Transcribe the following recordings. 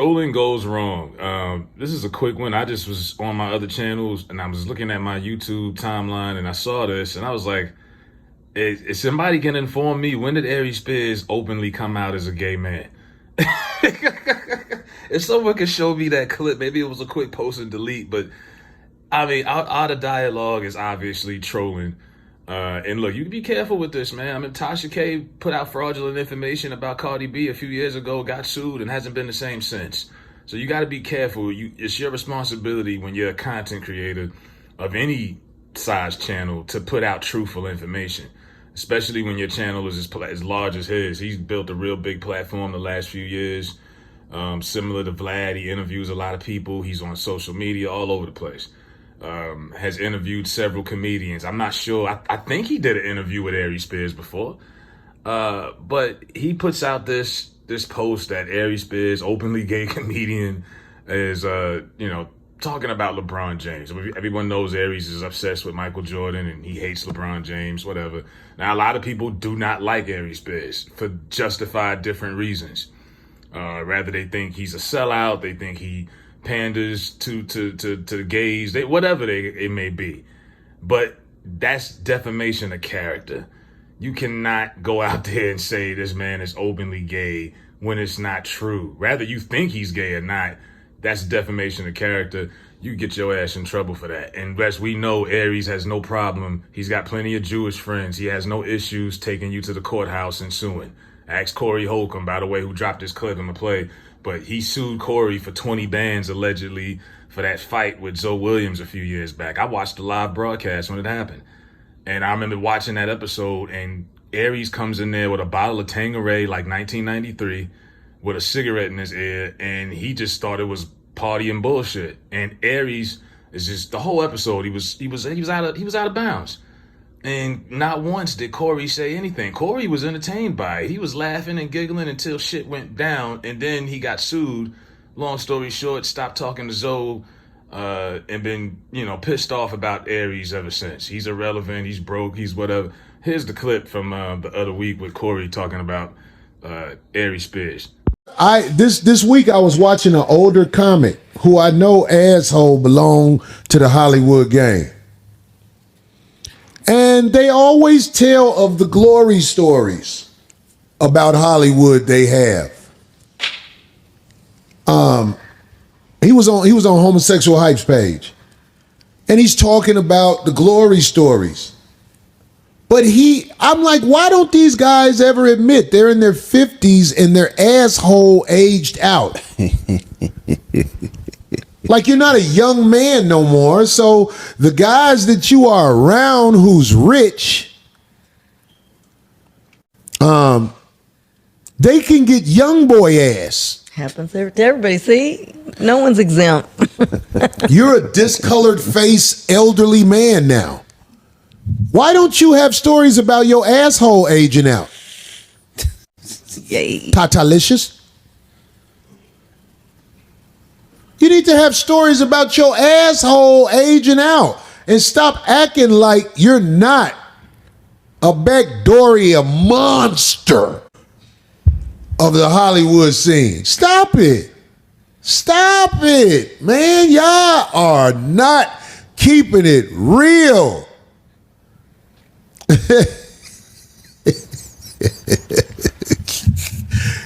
trolling goes wrong. This is a quick one. I just was on my other channels and I was looking at my YouTube timeline and I saw this and I was like, if somebody can inform me, when did Aries Spears openly come out as a gay man? If someone could show me that clip, maybe it was a quick post and delete, but I mean, ArtOfDialogue is obviously trolling. And look, you can be careful with this, man. I mean, Tasha K put out fraudulent information about Cardi B a few years ago, got sued, and hasn't been the same since. So you got to be careful. It's your responsibility when you're a content creator of any size channel to put out truthful information, especially when your channel is as large as his. He's built a real big platform the last few years. Similar to Vlad, he interviews a lot of people. He's on social media all over the place. Has interviewed several comedians. I'm not sure. I think he did an interview with Aries Spears before. But he puts out this post that Aries Spears, openly gay comedian, is talking about LeBron James. Everyone knows Aries is obsessed with Michael Jordan and he hates LeBron James, whatever. Now, a lot of people do not like Aries Spears for justified different reasons. Rather, they think he's a sellout. They think he panders to the gays, whatever it may be. But that's defamation of character. You cannot go out there and say this man is openly gay when it's not true. Rather you think he's gay or not, that's defamation of character. You get your ass in trouble for that. And as we know, Aries has no problem. He's got plenty of Jewish friends. He has no issues taking you to the courthouse and suing. Ask Corey Holcomb, by the way, who dropped this clip in the play. But he sued Corey for 20 bands, allegedly, for that fight with Zoe Williams a few years back. I watched the live broadcast when it happened. And I remember watching that episode, and Aries comes in there with a bottle of Tanqueray, like 1993, with a cigarette in his ear, and he just thought it was party and bullshit. And Aries is just, the whole episode, he was out of bounds. And not once did Corey say anything. Corey was entertained by it. He was laughing and giggling until shit went down, and then he got sued. Long story short, stopped talking to Zoe, and been, pissed off about Aries ever since. He's irrelevant, he's broke, he's whatever. Here's the clip from the other week with Corey talking about Aries Spears. This week I was watching an older comic who I know asshole belonged to the Hollywood gang. And they always tell of the glory stories about Hollywood they have. He was on Homosexual Hype's page, and he's talking about the glory stories. But I'm like, why don't these guys ever admit they're in their 50s and their asshole aged out? Like, you're not a young man no more. So the guys that you are around who's rich, they can get young boy ass. Happens to everybody. See, no one's exempt. You're a discolored face elderly man now. Why don't you have stories about your asshole aging out? Yay. Tatalicious. You need to have stories about your asshole aging out and stop acting like you're not a backdooria monster of the Hollywood scene. Stop it. Stop it, man. Y'all are not keeping it real.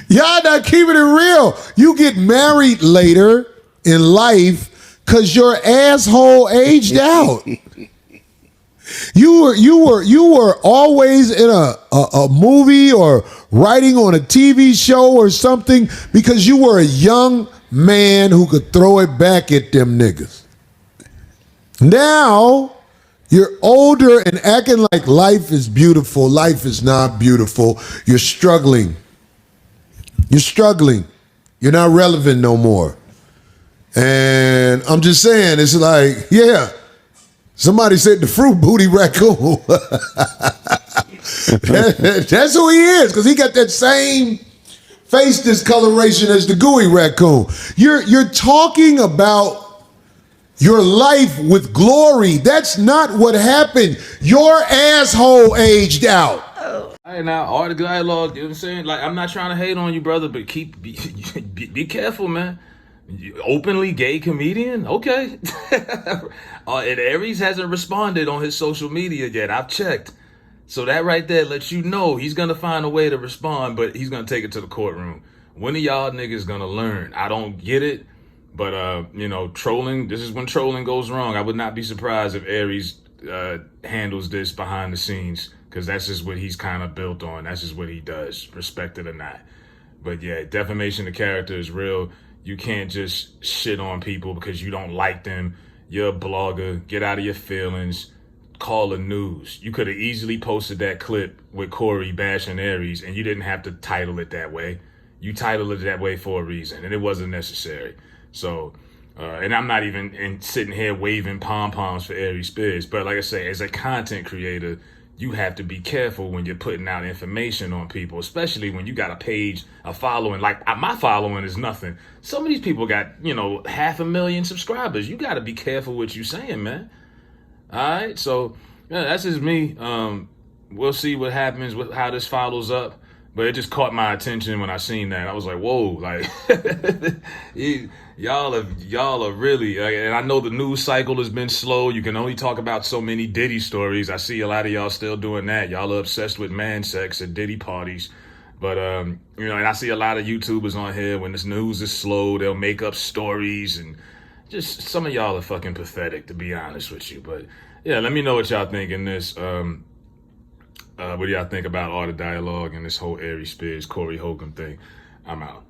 Y'all not keeping it real. You get married later in life because your asshole aged out. You were always in a movie or writing on a TV show or something because you were a young man who could throw it back at them niggas. Now you're older and acting like life is beautiful. Life is not beautiful. You're struggling. You're struggling. You're not relevant no more. And I'm just saying, it's like, yeah, somebody said the fruit booty raccoon. That's who he is, because he got that same face discoloration as the gooey raccoon. You're talking about your life with glory. That's not what happened. Your asshole aged out. All right, now, Art of Dialogue, you know what I'm saying? Like, I'm not trying to hate on you, brother, but be careful, man. Openly gay comedian? Okay. And Aries hasn't responded on his social media yet. I've checked. So that right there lets you know he's going to find a way to respond, but he's going to take it to the courtroom. When are y'all niggas going to learn? I don't get it. But, you know, trolling, this is when trolling goes wrong. I would not be surprised if Aries handles this behind the scenes, because that's just what he's kind of built on. That's just what he does, respect it or not. But yeah, defamation of character is real. You can't just shit on people because you don't like them. You're a blogger. Get out of your feelings. Call the news. You could have easily posted that clip with Corey bashing Aries, and you didn't have to title it that way. You titled it that way for a reason, and it wasn't necessary. So, and I'm not even sitting here waving pom-poms for Aries Spears, but like I say, as a content creator, you have to be careful when you're putting out information on people, especially when you got a page, a following. Like, my following is nothing. Some of these people got, 500,000 subscribers. You got to be careful what you're saying, man. All right, so yeah, that's just me. We'll see what happens with how this follows up, but it just caught my attention when I seen that. I was like, whoa, like y'all are really. And I know the news cycle has been slow. You can only talk about so many Diddy stories. I see a lot of y'all still doing that. Y'all are obsessed with man sex at Diddy parties. But, and I see a lot of YouTubers on here, when this news is slow, they'll make up stories, and just some of y'all are fucking pathetic, to be honest with you. But yeah, let me know what y'all think in this. What do y'all think about Art of Dialogue and this whole Aries Spears, Corey Holcomb thing? I'm out.